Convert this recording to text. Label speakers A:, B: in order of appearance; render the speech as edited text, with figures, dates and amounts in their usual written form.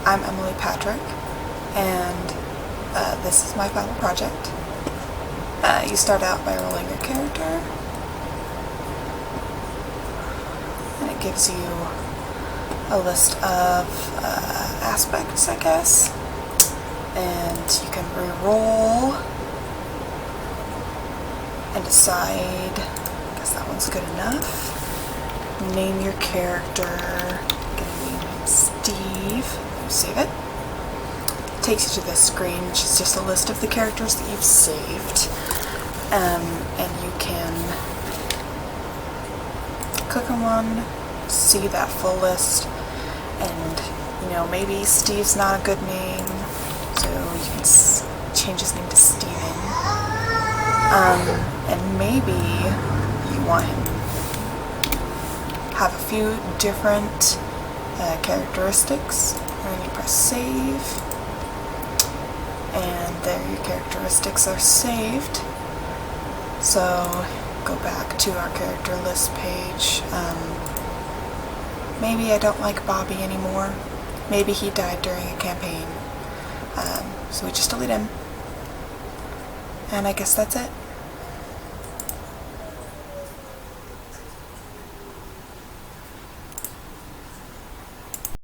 A: I'm Emily Patrick, and this is my final project. You start out by rolling your character, and it gives you a list of aspects, I guess, and you can re-roll and decide. I guess that one's good enough. Name your character. I'm gonna name him Steve. Save it. Takes you to this screen, which is just a list of the characters that you've saved, and you can click on one, see that full list, and maybe Steve's not a good name, so you can change his name to Steven, and maybe you want him have a few different characteristics. And you press save, and there your characteristics are saved. So go back to our character list page. Maybe I don't like Bobby anymore. Maybe he died during a campaign, so we just delete him, and I guess that's it.